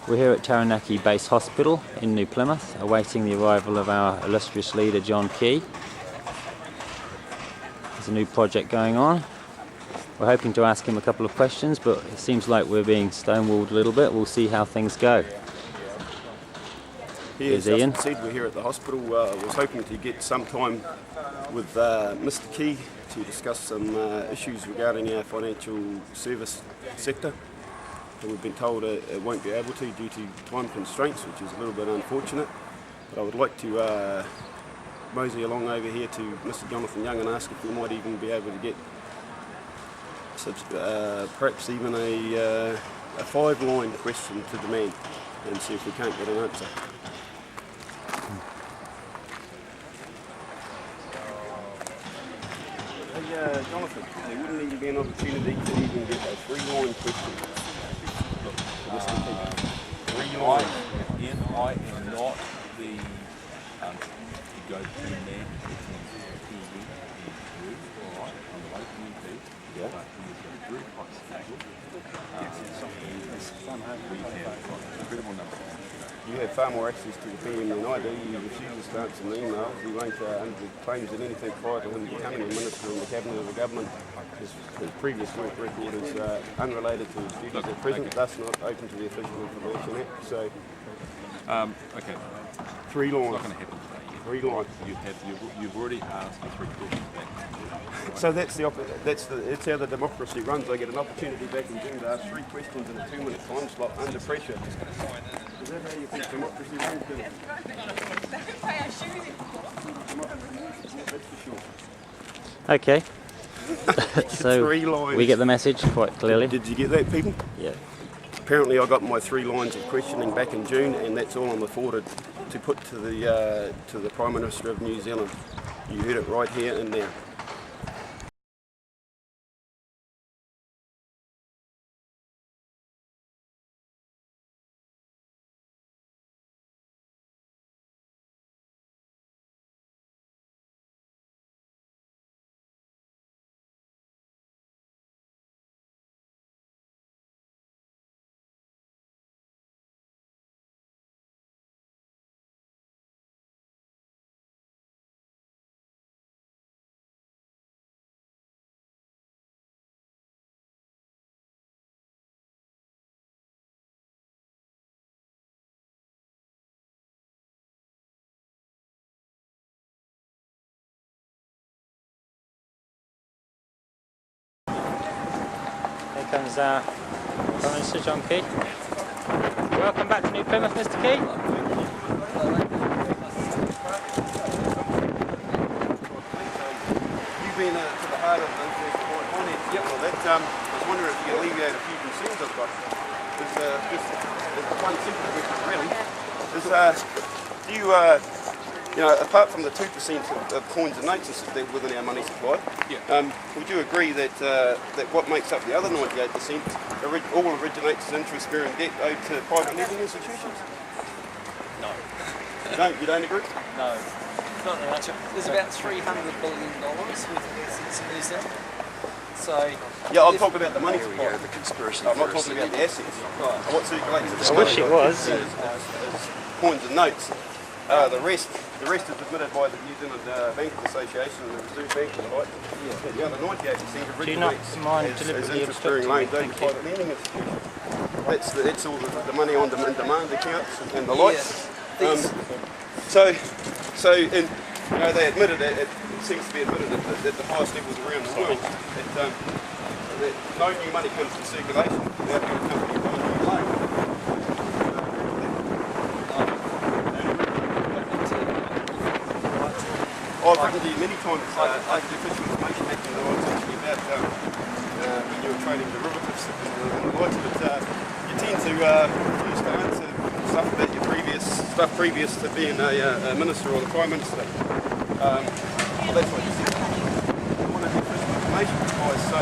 We're here at Taranaki Base Hospital in New Plymouth, awaiting the arrival of our illustrious leader, John Key. There's a new project going on. We're hoping to ask him a couple of questions, but it seems like we're being stonewalled a little bit. We'll see how things go. Here's Ian. Said, we're here at the hospital. I was hoping to get some time with Mr. Key to discuss some issues regarding our financial service sector. And we've been told it won't be able to due to time constraints, which is a little bit unfortunate. But I would like to mosey along over here to Mr. Jonathan Young and ask if we might even be able to get perhaps even a 5-line question to the man and see if we can't get an answer. Hey, Jonathan, there wouldn't even be an opportunity to even get a 3-line question. I am not the go-to man between PE and group. All right, I'm the local MP, but he is a very hot stable. We have got an incredible number of people. You have far more access to the PM than I do. You refuse to answer an email. You won't claims that anything prior to him becoming a minister in the cabinet of the government. His previous work record is unrelated to his duties at present, thus not open to the Official Information Act. So, okay, 3 lines. It's not going to happen today. 3 lines. You've already asked me 3 questions back. So that's how the democracy runs. I get an opportunity back in June to ask 3 questions in a 2-minute time slot under pressure. Is that how you think democracy runs? That's for sure. Okay. So 3 lines. we get the message quite clearly. Did you get that, people? Yeah. Apparently I got my 3 lines of questioning back in June, and that's all I'm afforded to put to the Prime Minister of New Zealand. You heard it right here and now. Here comes our Prime Minister, John Key. Welcome back to New Plymouth, Mr. Key. You've been to the heart of the finance. Yep. Well, that, I was wondering if you could alleviate a few concerns I've got. There's one simple question, really. Do you know, apart from the 2% of coins and notes within our money supply, would you agree that what makes up the other 98% all originates as interest-bearing debt owed to private lending institutions? No. You don't agree? No. Not that much. There's about $300 billion worth of assets in New Zealand. So yeah, I'm talking about the money supply. The conspiracy. I'm not talking about the assets. Right. What circulates? I wish it was. Is coins and notes. The rest is admitted by the New Zealand Banking Association and the Reserve Bank and the like. Yeah. The other 98% originates as interest-bearing loans owed to private lending institutions. That's all the money on demand accounts and the likes. And they admitted it seems to be admitted at the highest levels around the world that no new money comes in circulation without being accompanied by a new loan. I've written to you many times after the Official Information Act and the likes actually about when you were trading derivatives and the likes, but you tend to refuse to answer stuff about your previous to being a minister or the Prime Minister. Well, that's what you said. One of the Official Information guys, so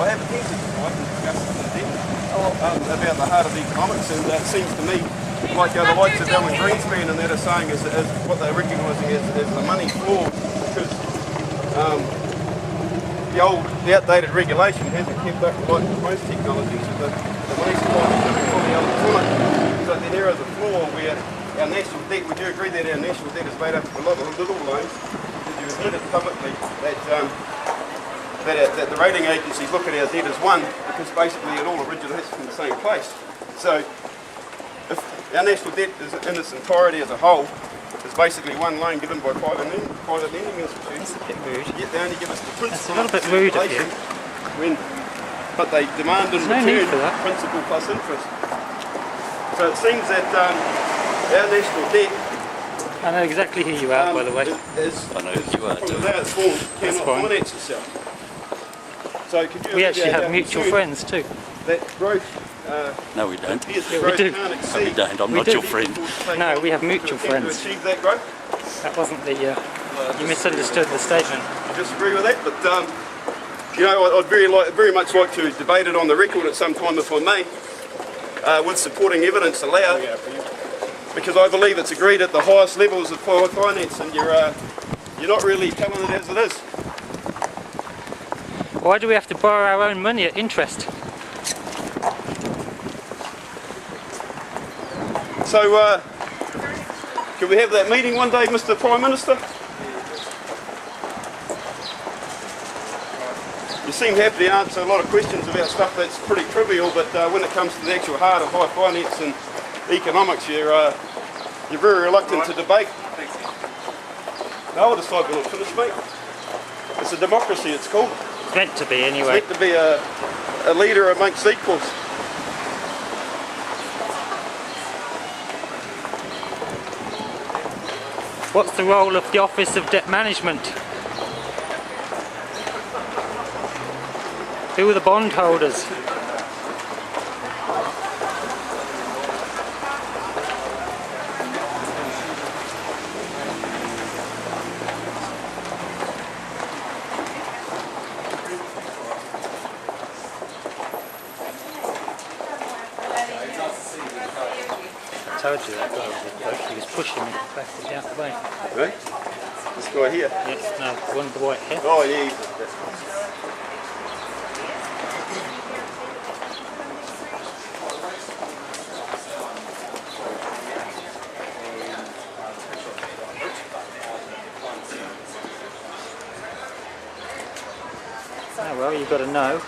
I have attempted tonight to discuss it in depth about the heart of economics, and it seems to me like the likes of Alan Greenspan and that are saying is what they're recognising as the money flaw, because the outdated regulation hasn't kept up with most technologies, so the money supply is fully tonic. So then there is a floor where our national debt, would you agree that our national debt is made up of a lot of little loans? Would you admit it publicly that the rating agencies look at our debt as one, because basically it all originates from the same place. So if our national debt is in its entirety as a whole is basically one loan given by private lending institutions. That's a bit rude. Yet they only give us the principal. That's a little bit rude of you. But they demand in There's no need for return that. principal plus interest. So it seems that our national debt, I know exactly who you are, by the way. I know who you are from too. the way it's formed, cannot fine. finance itself. So could you We actually alleviate have our mutual concern friends too. that growth No, we don't. appears Yeah, that we growth do. can't No, we exceed don't. I'm We not do. your friend. No, we have mutual to friends. achieve that growth. That wasn't the. You misunderstood the statement. I disagree with that, but you know, I'd very much like to debate it on the record at some time, if I may, with supporting evidence allowed, because I believe it's agreed at the highest levels of finance, and you're not really telling it as it is. Why do we have to borrow our own money at interest? So, can we have that meeting one day, Mr. Prime Minister? You seem happy to answer a lot of questions about stuff that's pretty trivial, but when it comes to the actual heart of high finance and economics, you're very reluctant to debate. No, I'll decide when I'm finished, mate. It's a democracy, it's called. It's meant to be It's anyway. meant to be a leader amongst equals. What's the role of the Office of Debt Management? Who are the bondholders? I told you that guy was a bloke. He was pushing me backwards out the way. Right? This guy here. Yes, no, one with the white hair. Oh, yeah. Oh well, you've got to know.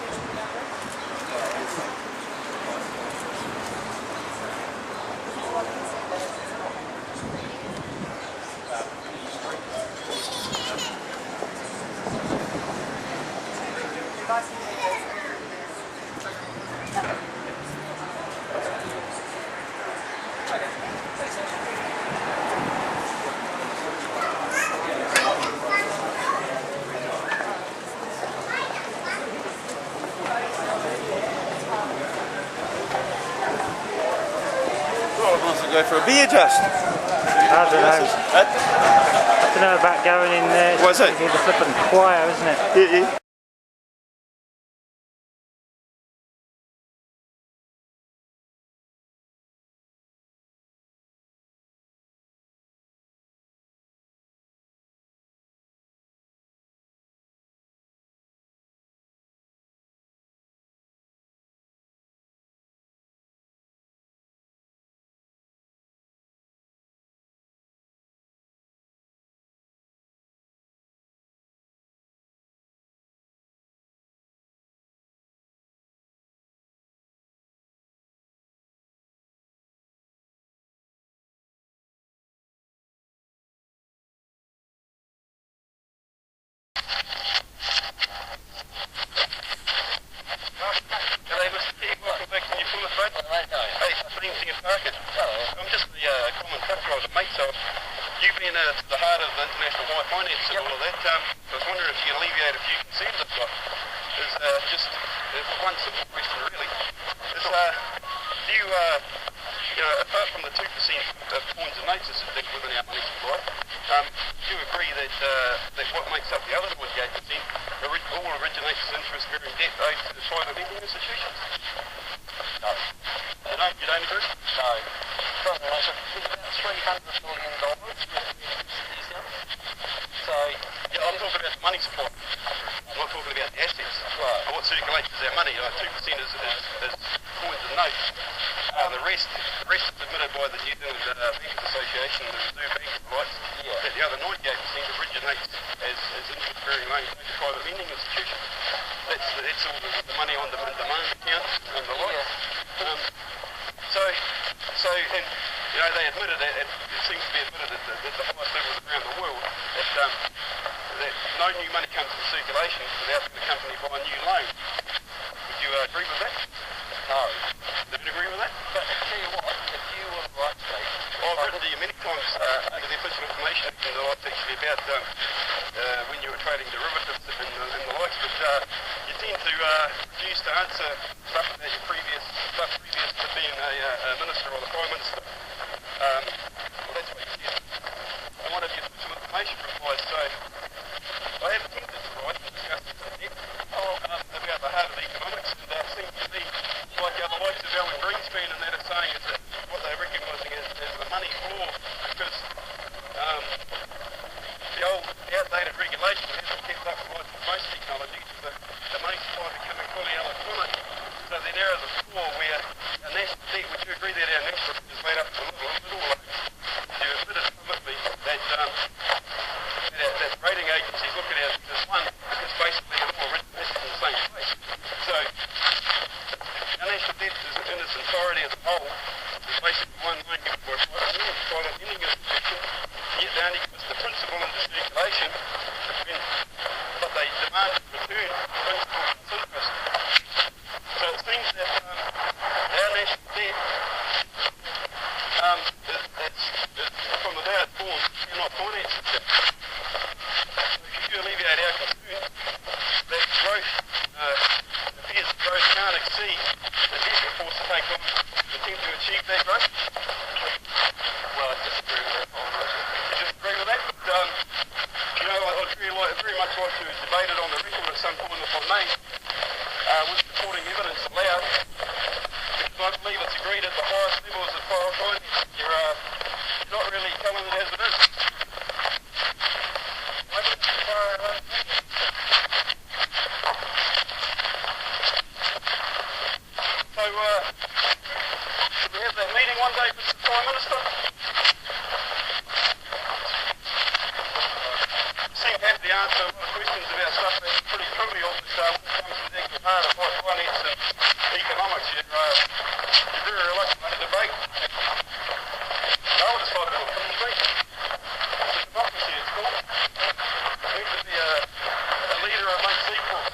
Wants to go for a beer just. I don't know. I don't know about going in there. What's it? It's the flippin' choir, isn't it? Yeah, yeah. I'm just the common truck driver, mate, so you being to the heart of the international high finance and all of that, I was wondering if you can alleviate a few concerns I've got. There's one simple question really. Do you, apart from the 2% of coins and notes that's within our money supply, do you agree that what makes up the other 28% all originates as interest-bearing debt owed to the private lending institutions? No. You don't agree? No. It's about $300 billion. So, yeah, I'm talking about the money supply. I'm not talking about the assets. Right. What circulates is our money. 2% is coins and notes. the rest is admitted by the New Zealand Bankers Association, the Reserve Bank of the likes. But the other 98% originates as interest-bearing loans to private lending institutions. That's all the money on demand accounts and the likes. And you know, they admitted it seems to be admitted at the highest levels around the world that no new money comes in circulation without the company buying a new loan. Would you agree with that? No. Don't you agree with that? But I tell you what, if you were to write to me, I've written to you many times under the Official Information Act and the likes actually about when you were trading derivatives and the likes, but you tend to refuse to answer stuff about your previous to being a minister or the Prime Minister. Well, that's what you said. And one of your Official Information replies, so I have attempted to write and discuss this at length about the heart of economics, and seems to be like the likes of Alan Greenspan and that are saying is that what they're recognising as the money floor, because the old outdated regulation hasn't kept up with most technologies, the money supply becoming fully electronic, so that there is a floor where a national debt, would you agree that our national debt is made up of little loans? You admitted publicly that rating agencies look at it as one, because basically it all originates from the same place. So our national debt is in its entirety as a whole is basically one loan given for a private lending institution, yet they only give us the principal into circulation, when what they demand in return principal plus interest. So it seems that our national debt is from the day it's born, cannot finance itself. If you alleviate our concern that growth appears that growth can't exceed the debt we're forced to take on to attempt to achieve that growth. well, I disagree with that. You disagree with that? But, you know, I'd very much like to debate it on the record at some point if I may, with supporting evidence allowed, because I believe it's agreed at the highest levels of foreign finance. You're not really telling it as it is. So, should we have that meeting one day, Mr. Prime Minister? You seem to have the answer to a lot of questions about stuff that's pretty trivial, but when it comes to the actual heart of finance and economics, you're very reluctant to debate. I would have thought it would come to me. It's a democracy, it's called. You need to be a leader amongst equals.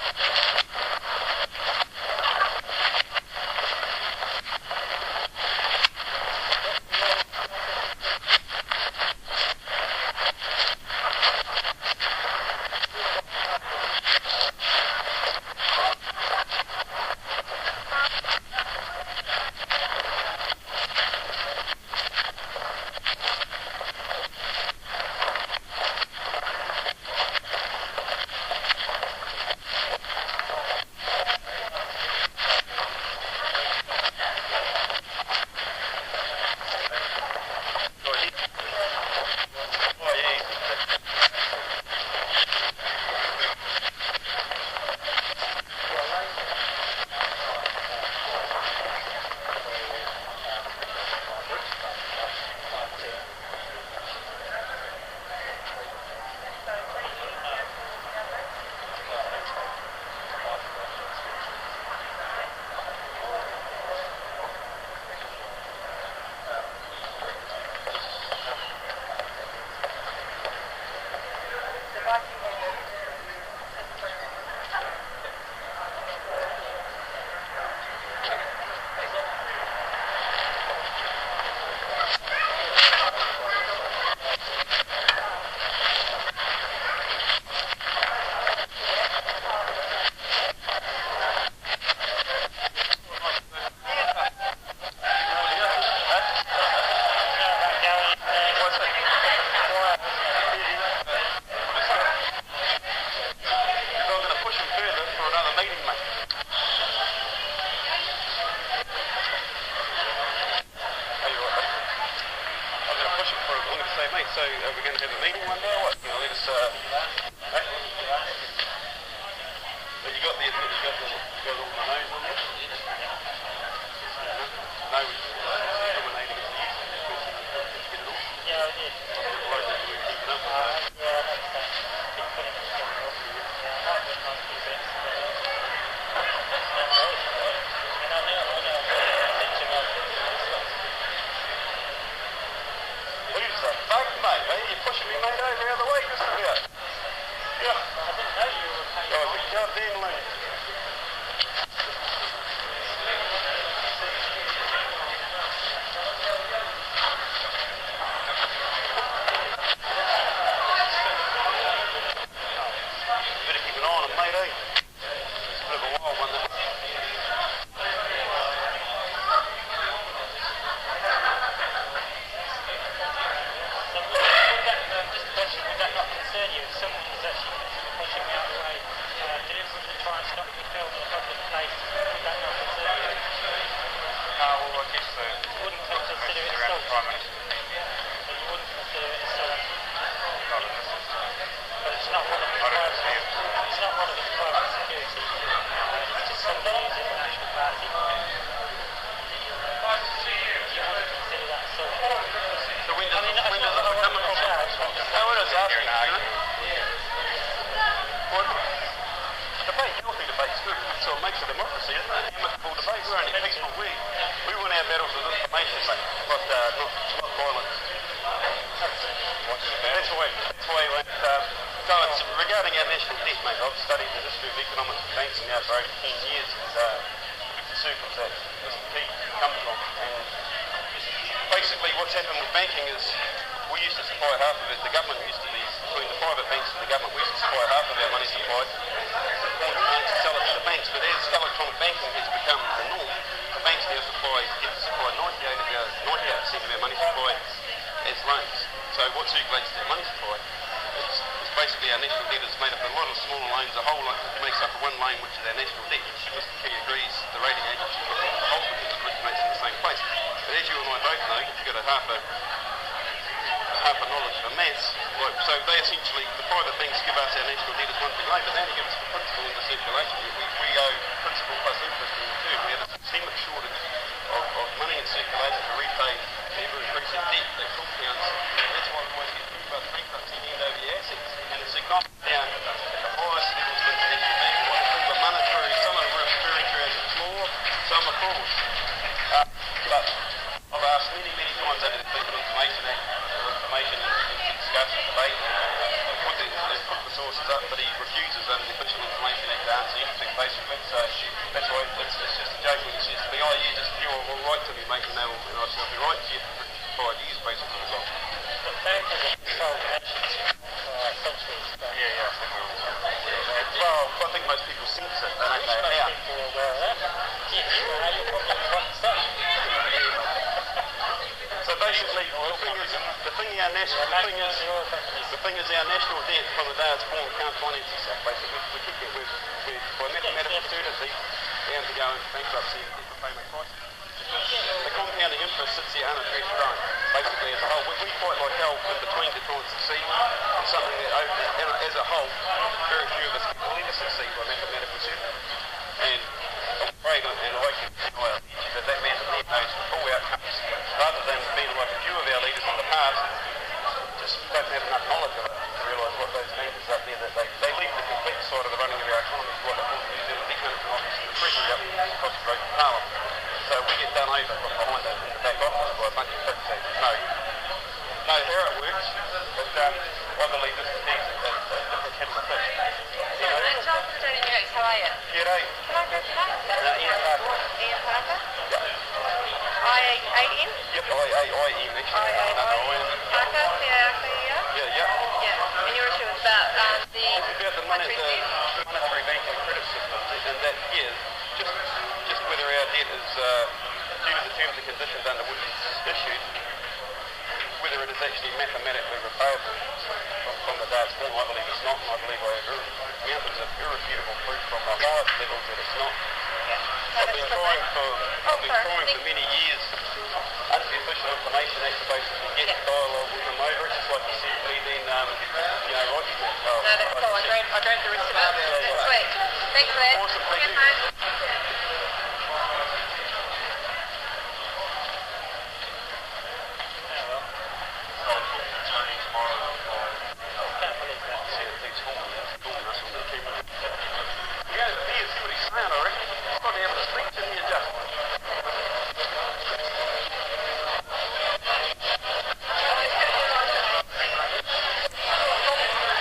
Debate, healthy debate's good. So it makes a democracy, isn't it? Amicable debates. We're only peaceful. We win our battles with information, mate, not violence. That's the way we went. So it's regarding our national debt, mate. I've studied the history of economics and banking now for over 10 years. The circles that Mr. P comes from. And basically what's happened with banking is we used to supply half of it. The government used to be, between the private banks and the government, we used to supply half of our money supply. To sell it to the banks, but as electronic banking has become the norm, the banks now get to supply 98% of our money supply as loans. So what circulates their money supply is basically our national debt is made up of a lot of smaller loans. A whole loan makes up of one loan, which is our national debt, which Mr. Key agrees the rating agency looks at the whole because it originates in the same place. But as you and I both know, if you've got a half a knowledge of maths, so they essentially, the private banks give us our national debt as one big loan, but they only give us the principal in the circulation. We owe principal plus interest in return. We have a systemic shortage of money in circulation to repay the ever-increasing debt that compounds. That's why we always get talked about the bankruptcy and over your assets. And it's ignored down at the highest levels of international banking. What they call the monetary, some are referring to as a floor, some are floors. But I've asked many times over the People Information Act, information and discussion, debate, they put the sources up, but he refuses under the Official Information Act to answer anything, basically. So that's why it's just a joke when he says to me, oh, you all right to me, mate, and I'll be right to you for 5 years, basically. So. But bankers have sold nations centuries ago. Well, I think most people sense it, they don't know how. People are aware of that. Yes, you're probably right to say. So basically, the thing is our national debt from the day it's born can't finance itself. Basically, we keep it by mathematical certainty bound to go into bankruptcy and debt repayment crisis. The compounding interest sits here unaddressed growing. Basically, as a whole, we fight like hell in between to try and succeed in something that, as a whole, very few of us will ever succeed by mathematical certainty. And I'm afraid, and I can that man knows the full outcomes, rather than being like a few of our leaders in the past, just don't have enough knowledge of it to realise what those bankers up there, that they leave the complete side of the running of our economy to what they call the New Zealand Economic Office and the Treasury up across the road from Parliament. So we get done over from behind us in the back office by a bunch of fix that know how it works, but I believe this is a different kettle of fish. John, how are you? G'day. Can I grab your name? Ian Parker. Ian Parker? Yeah. I-A-N? Yep, I-A-I-N actually. Parker, P-A-R-K-E-R? Yeah. Yeah. And your issue is about the... It's about the monetary banking credit system, and that here, just whether our debt is due to the terms and conditions under which it's issued, whether it is actually mathematically repayable from the day it's born. I believe it's not, and I believe I have mountains of irrefutable proof from the highest levels that it's not. I've been trying for many years under the Official Information Act to basically get dialogue with them over it, just like you said to me then, right? No, that's cool. I grabbed the rest of it. That's sweet. Thanks for that. Awesome, thank you.